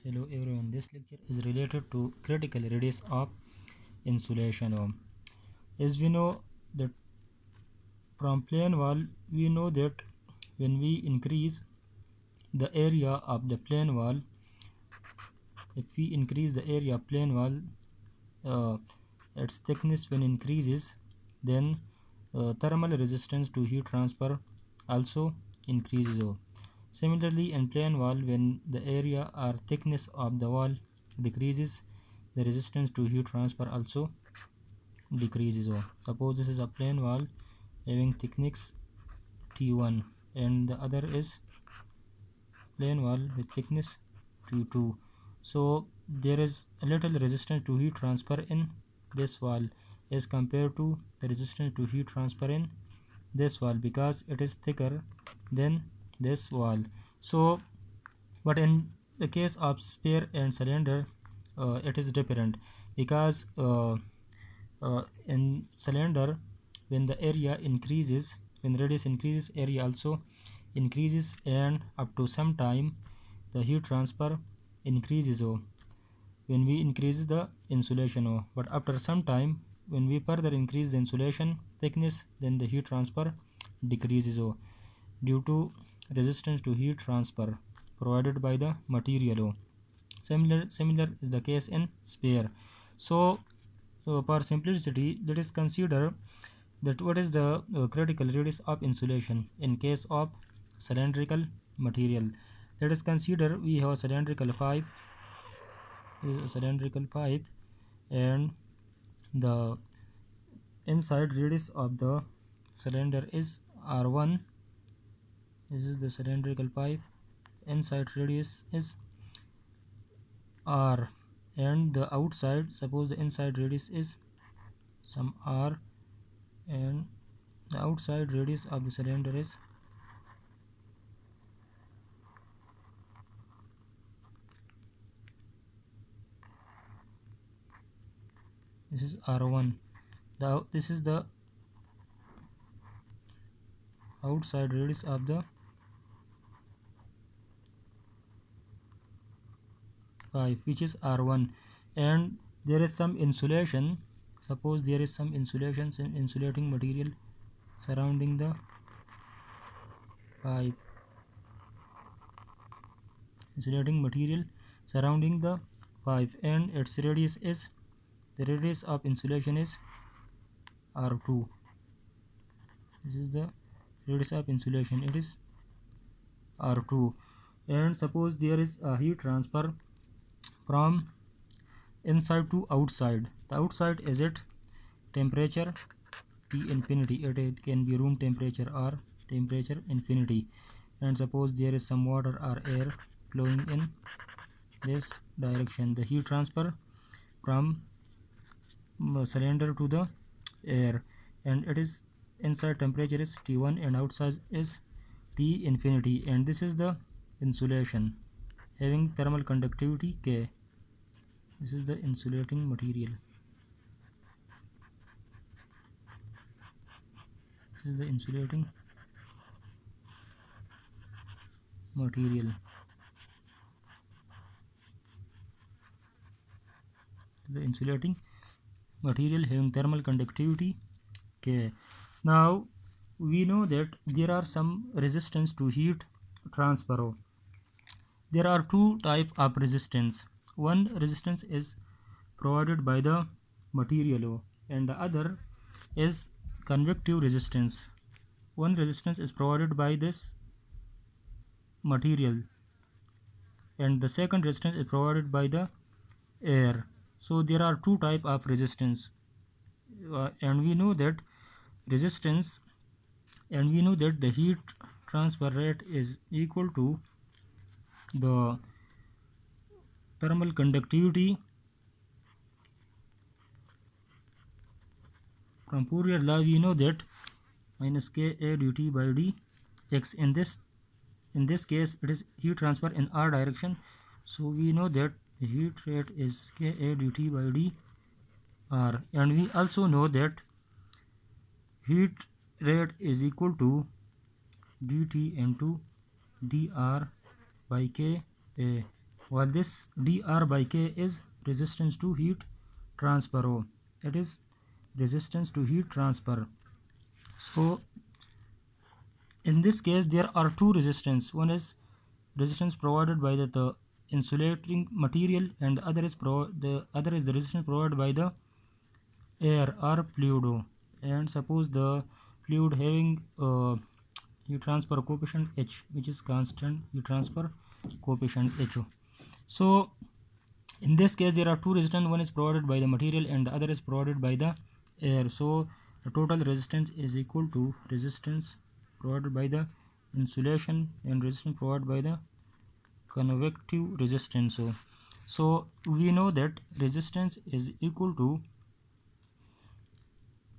Hello everyone, this lecture is related to critical radius of insulation. As we know that from plane wall, we know that when we increase the area of the plane wall, if we increase the area of plane wall, uh, its thickness when increases, then thermal resistance to heat transfer also increases. Similarly, in plane wall, when the area or thickness of the wall decreases, the resistance to heat transfer also decreases. Suppose this is a plane wall having thickness T1 and the other is plane wall with thickness T2. So there is a little resistance to heat transfer in this wall as compared to the resistance to heat transfer in this wall because it is thicker than this wall. So but in the case of sphere and cylinder, it is different because in cylinder, when the area increases, when radius increases, area also increases, and up to some time the heat transfer increases when we increase the insulation. But after some time, when we further increase the insulation thickness, then the heat transfer decreases due to resistance to heat transfer provided by the material. Similar is the case in sphere. So for simplicity, let us consider that what is the critical radius of insulation in case of cylindrical material. Let us consider we have a cylindrical pipe. This is a cylindrical pipe, and the inside radius of the cylinder is R1. This is the cylindrical pipe. Inside radius is R, and the outside, suppose the inside radius is some R, and the outside radius of the cylinder is this is R1. This is the outside radius of the pipe, which is R1, and there is some insulation. Suppose there is some insulation and insulating material surrounding the pipe. Insulating material surrounding the pipe, and its radius is, the radius of insulation is R2. This is the radius of insulation, it is R2. And suppose there is a heat transfer from inside to outside. The outside is at temperature T infinity. It can be room temperature or temperature infinity. And suppose there is some water or air flowing in this direction. The heat transfer from cylinder to the air, and it is inside temperature is T1 and outside is T infinity, and this is the insulation having thermal conductivity K. This is the insulating material. This is the insulating material. The insulating material having thermal conductivity K. Now we know that there are some resistance to heat transfer. There are two types of resistance. One resistance is provided by the material and the other is convective resistance. One resistance is provided by this material and the second resistance is provided by the air. So there are two types of resistance, and we know that resistance, and we know that the heat transfer rate is equal to the thermal conductivity. From Fourier law we know that minus Ka dt by dx. In this case it is heat transfer in r direction, so we know that the heat rate is Ka dt by dr, and we also know that heat rate is equal to dt into dr by Ka. while this dr by k is resistance to heat transfer. It is resistance to heat transfer. So in this case there are two resistance. One is resistance provided by the insulating material, and the other is the resistance provided by the air or fluid. And suppose the fluid having heat transfer coefficient H, which is constant heat transfer coefficient H. So in this case there are two resistance. One is provided by the material and the other is provided by the air. So the total resistance is equal to resistance provided by the insulation and resistance provided by the convective resistance. So we know that resistance is equal to,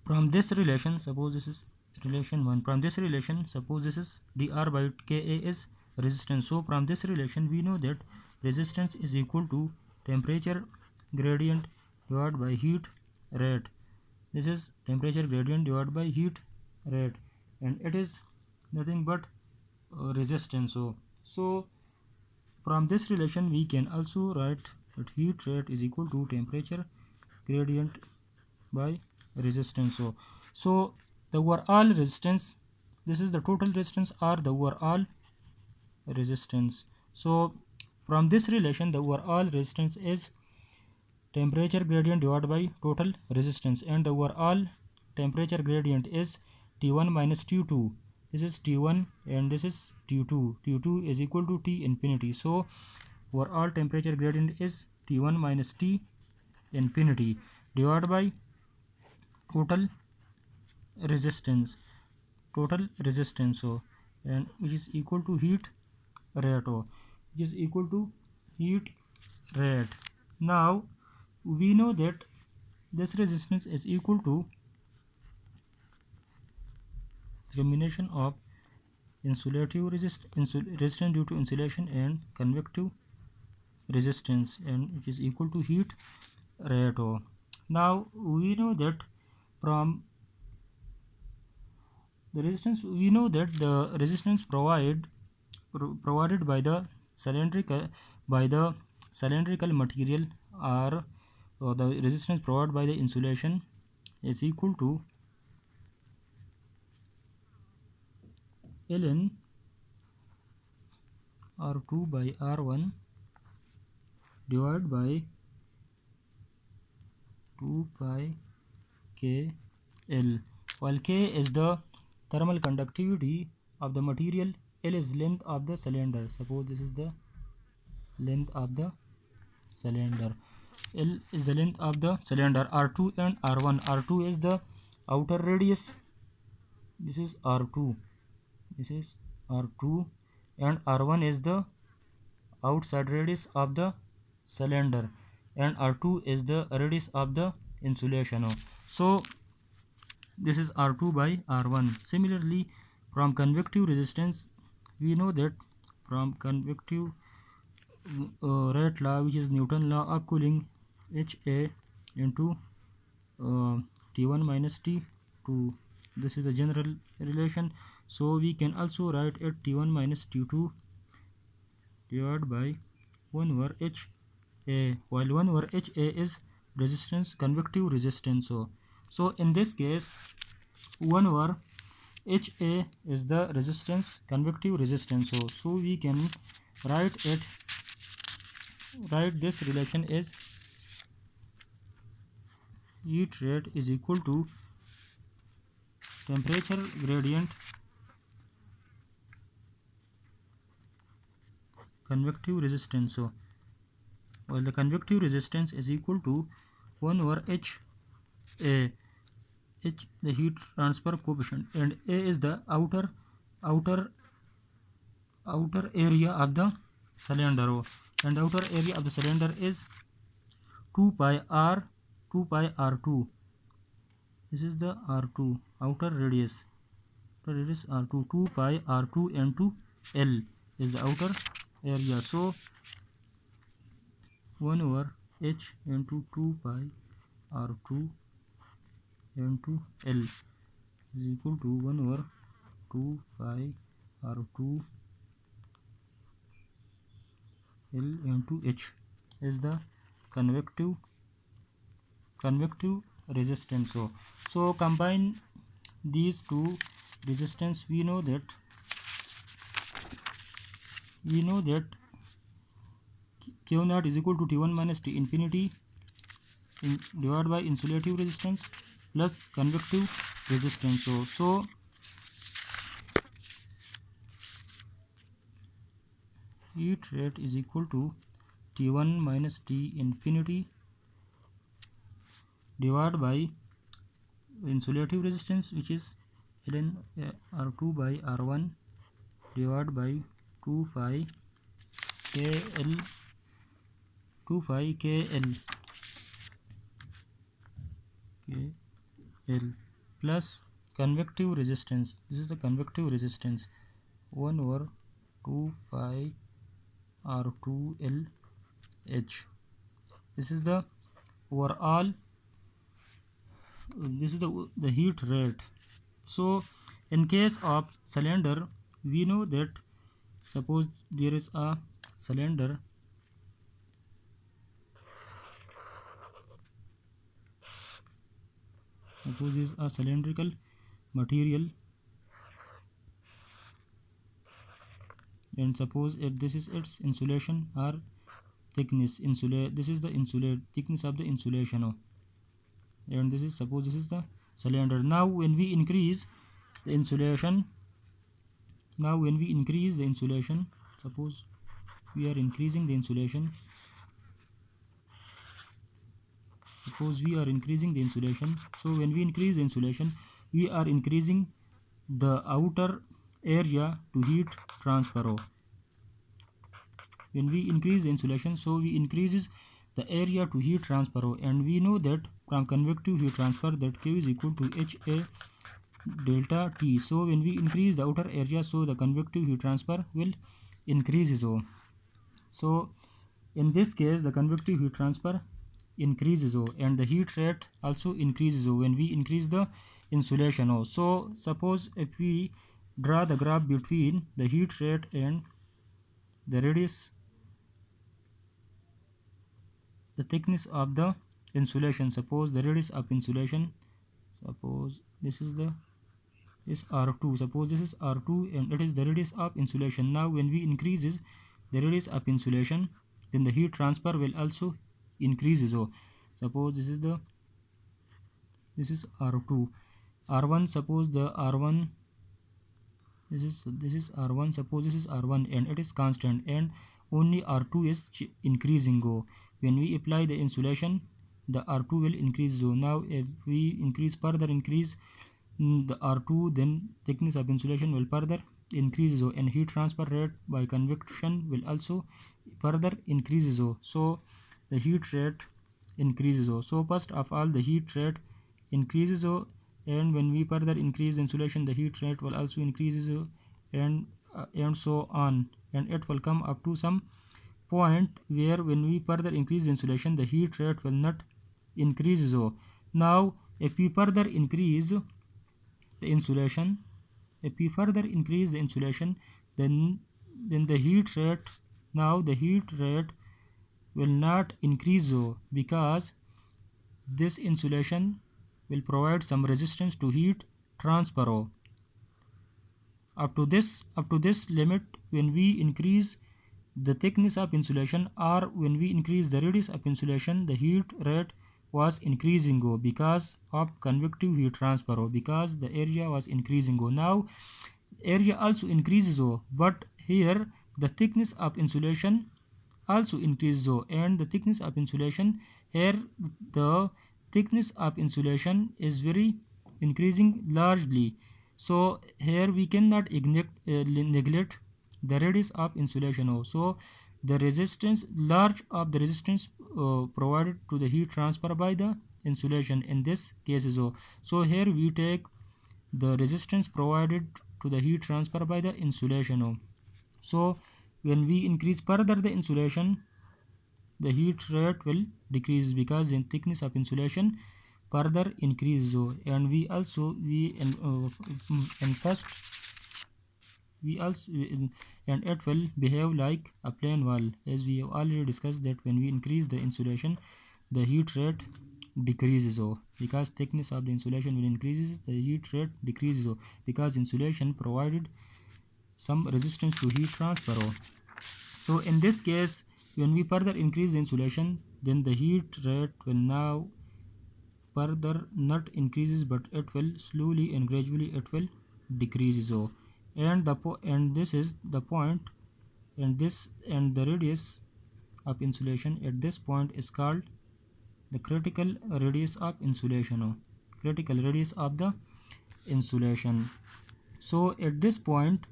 from this relation, suppose this is relation 1, from this relation suppose this is dr by ka is resistance. So from this relation we know that resistance is equal to temperature gradient divided by heat rate. This is temperature gradient divided by heat rate, and it is nothing but resistance. So from this relation we can also write that heat rate is equal to temperature gradient by resistance. So the overall resistance, this is the total resistance or the overall resistance. So from this relation the overall resistance is temperature gradient divided by total resistance, and the overall temperature gradient is T1 minus T2. This is T1 and this is T2. T2 is equal to T infinity. So overall temperature gradient is T1 minus T infinity divided by total resistance. And which is equal to heat rate, which is equal to heat rate. Now we know that this resistance is equal to combination of insulative resistance due to insulation and convective resistance, and which is equal to heat rate. Now we know that from the resistance, we know that the resistance provided by the cylindrical material, or the resistance provided by the insulation, is equal to ln R2 by R1 divided by 2 pi KL, while K is the thermal conductivity of the material, L is length of the cylinder. Suppose this is the length of the cylinder, L is the length of the cylinder. R2 and R1, R2 is the outer radius, this is R2, and R1 is the outside radius of the cylinder, and R2 is the radius of the insulation. So this is R2 by R1. Similarly, from convective resistance we know that from convective rate law, which is Newton law of cooling, HA into T1 minus T2, this is the general relation. So we can also write it T1 minus T2 divided by 1 over HA, while 1 over HA is resistance, convective resistance. So in this case 1 over HA is the resistance, convective resistance. So we can write this relation is heat rate is equal to temperature gradient convective resistance. While the convective resistance is equal to 1 over HA, H the heat transfer coefficient, and A is the outer area of the cylinder, and the outer area of the cylinder is 2 pi R2. This is the R2 outer radius. R2, 2 pi R2 into L is the outer area. So 1 over H into 2 pi R2 into L is equal to 1 over 2 pi R2 L into H is the convective resistance. So combine these two resistance. We know that Q naught is equal to T1 minus T infinity divided by insulative resistance plus convective resistance. So heat rate is equal to T1 minus T infinity divided by insulative resistance, which is ln R2 by R1 divided by 2 pi KL plus convective resistance. This is the convective resistance 1 over 2 pi R2L H. This is the overall, this is the heat rate. So in case of cylinder, we know that suppose there is a cylinder, suppose this is a cylindrical material, and suppose if this is its insulation or thickness, this is the thickness of the insulation, and this is, suppose this is the cylinder. Now when we increase the insulation, suppose we are increasing the insulation, so when we increase the insulation, we are increasing the outer area to heat transfer. When we increase the insulation, so we increases the area to heat transfer, and we know that from convective heat transfer that Q is equal to HA delta T. So when we increase the outer area, so the convective heat transfer will increase. So in this case the convective heat transfer increases, and the heat rate also increases when we increase the insulation. So suppose if we draw the graph between the heat rate and the radius, the thickness of the insulation. Suppose the radius of insulation, suppose this is R2, suppose this is R2 and it is the radius of insulation. Now when we increases the radius of insulation, then the heat transfer will also increases. Suppose this is R2, R1, suppose the R1, this is R1, suppose this is R1 and it is constant, and only R2 is increasing. When we apply the insulation, the R2 will increase. Now if we further increase the R2, then thickness of insulation will further increase, and heat transfer rate by convection will also further increase. So the heat rate increases. So first of all the heat rate increases, and when we further increase insulation, the heat rate will also increase, and so on, and it will come up to some point where when we further increase insulation, the heat rate will not increase. Now if we further increase the insulation, then the heat rate, now the heat rate will not increase, because this insulation will provide some resistance to heat transfer. Up to this limit, when we increase the thickness of insulation or when we increase the radius of insulation, the heat rate was increasing, because of convective heat transfer, because the area was increasing. Now area also increases, but here the thickness of insulation also increases, and the thickness of insulation here, the thickness of insulation is very increasing largely. So here we cannot neglect the radius of insulation. So the resistance, large of the resistance provided to the heat transfer by the insulation in this case. So here we take the resistance provided to the heat transfer by the insulation. So when we increase further the insulation, the heat rate will decrease, because the thickness of insulation further increases. And we we also and it will behave like a plane wall, as we have already discussed that when we increase the insulation, the heat rate decreases. Oh, because thickness of the insulation will increases, the heat rate decreases. Oh, because insulation provided some resistance to heat transfer. Oh. So in this case, when we further increase the insulation, then the heat rate will now further not increases, but it will slowly and gradually it will decreases. Oh, and this is the point, and this and the radius of insulation at this point is called the critical radius of insulation. Oh, critical radius of the insulation. So at this point,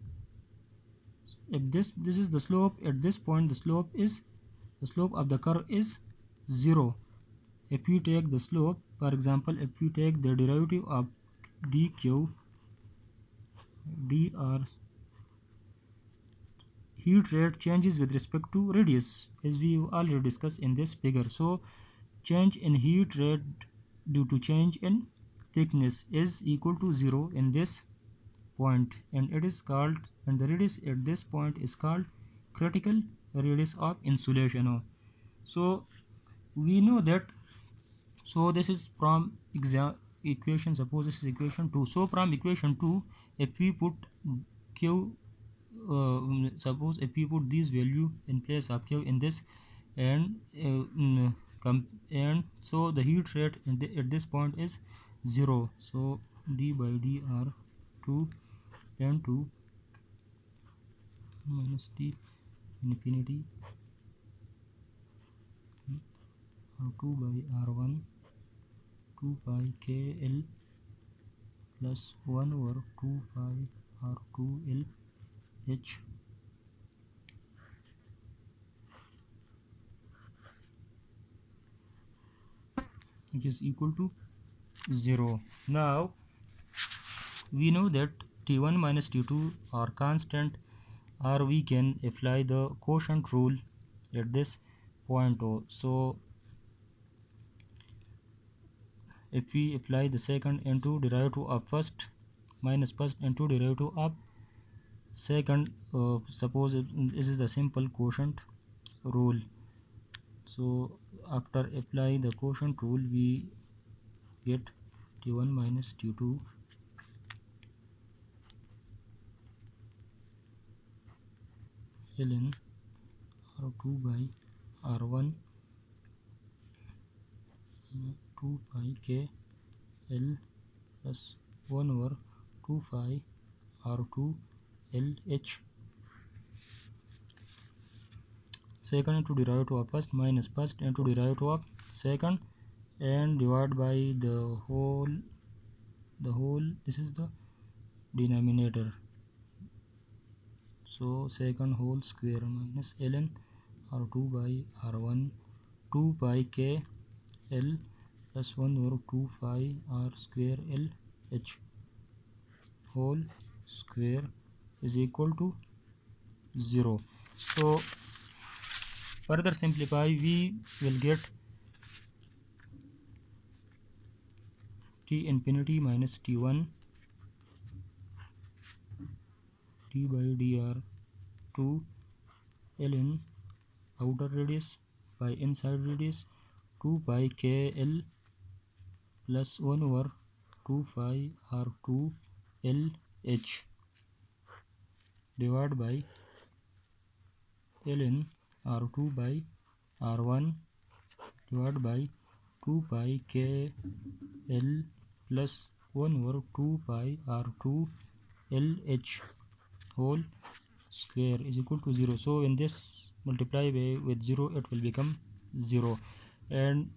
if this is the slope, at this point the slope of the curve is 0. If you take the slope, for example, if you take the derivative of dq dr, heat rate changes with respect to radius, as we already discussed in this figure. So change in heat rate due to change in thickness is equal to 0 in this point, and it is called, and the radius at this point is called critical radius of insulation. Oh. So we know that, so this is from equation, suppose this is equation 2. So from equation 2, if we put q, suppose if we put this value in place of q in this, and and so the heat rate at this point is 0. So d by dr 2 and 2 minus t infinity r2 by r1 2 pi kl plus 1 over 2 pi r2 l h which is equal to 0. Now we know that T1 minus T2 are constant, or we can apply the quotient rule at this point. So if we apply the second into derivative of first minus first into derivative of second, suppose this is the simple quotient rule. So after apply the quotient rule, we get T1 minus T2 ln R2 by R1 2 pi k L plus 1 over 2 pi R2 L H, second into derivative of first minus first into derivative of second, and divide by the whole, this is the denominator, so second whole square minus ln R2 by R1 2 pi k L plus 1 over 2 pi R square L H whole square is equal to 0. So further simplify, we will get T infinity minus T1 d by dr 2 ln outer radius by inside radius 2 pi k L plus 1 over 2 pi R2 L H divided by ln R2 by R1 divided by 2 pi k L plus 1 over 2 pi R2 L H whole square is equal to 0. So when this multiply with 0, it will become 0, and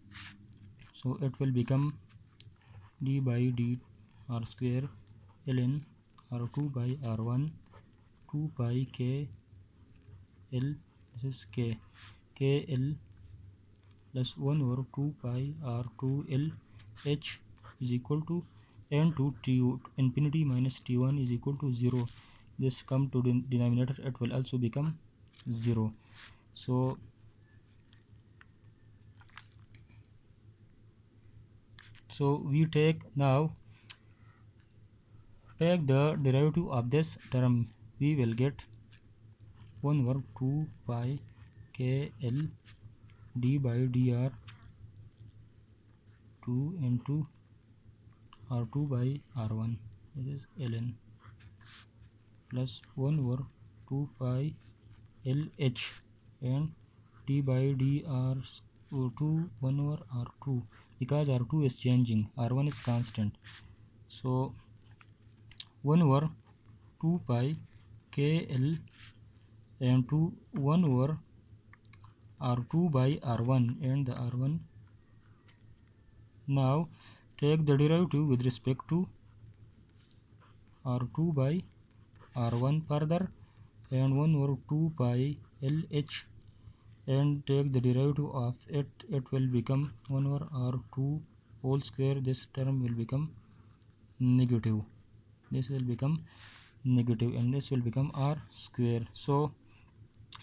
so it will become d by d r square ln R2 by R1 2 pi k L, this is k L plus 1 over 2 pi R2 L H is equal to, and to T infinity minus T1 is equal to 0. This come to the denominator, it will also become 0. So we take the derivative of this term, we will get 1 over 2 pi KL d by dr 2 into R2 by R1, this is ln, plus 1 over 2 pi LH and d by dr2 1 over R2, because R2 is changing, R1 is constant. So 1 over 2 pi KL and 1 over R2 by R1 and the R1. Now take the derivative with respect to R2 by R1 further, and 1 over 2 pi LH, and take the derivative of it. It will become 1 over R2 whole square. This term will become negative. This will become negative, and this will become R square. So,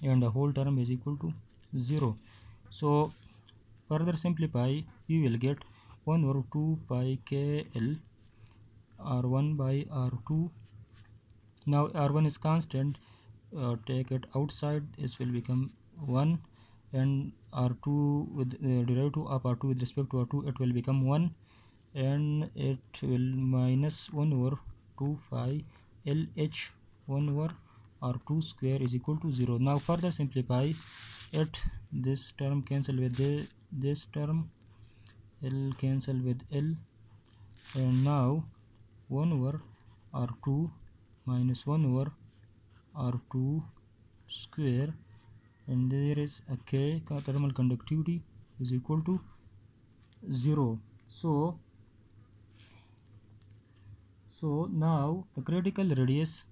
and the whole term is equal to 0. So, further simplify, we will get 1 over 2 pi KL R1 by R2. Now R1 is constant, take it outside, this will become 1, and R2 with derivative of R2 with respect to R2, it will become 1, and it will minus 1 over 2 pi LH 1 over R2 square is equal to 0. Now further simplify it, this term cancel with this term, L cancel with L, and now 1 over R2 minus 1 over R2 square, and there is a K, thermal conductivity is equal to 0. So now the critical radius,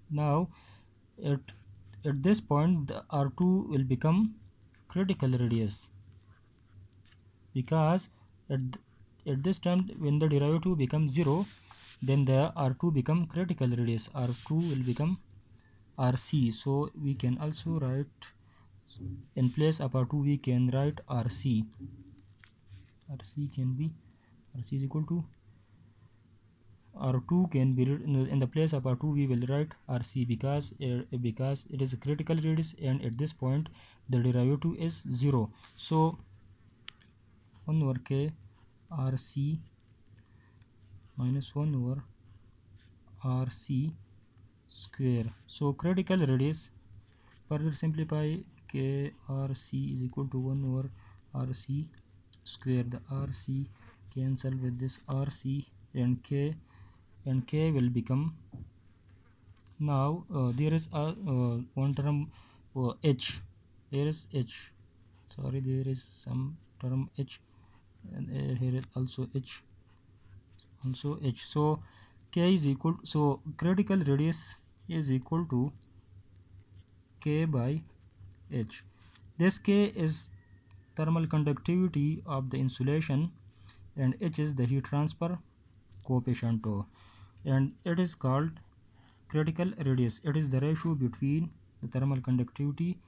now at this point the R2 will become critical radius, because at this time when the derivative becomes 0, then the R2 become critical radius. R2 will become RC. So we can also write, in place of R2 we can write RC. RC can be, RC is equal to, R2 can be, in the place of R2 we will write RC, because it is a critical radius, and at this point the derivative is 0. So 1 over K RC minus 1 over RC square. So critical radius, further simplify, KRC is equal to 1 over RC square. The RC cancel with this RC, and K will become, now there is a one term H, there is H, sorry, there is some term H, and here is also H, so K is equal, so critical radius is equal to K by H. This K is thermal conductivity of the insulation, and H is the heat transfer coefficient, and it is called critical radius. It is the ratio between the thermal conductivity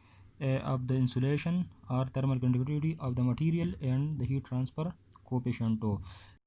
of the insulation or thermal conductivity of the material and the heat transfer coefficient.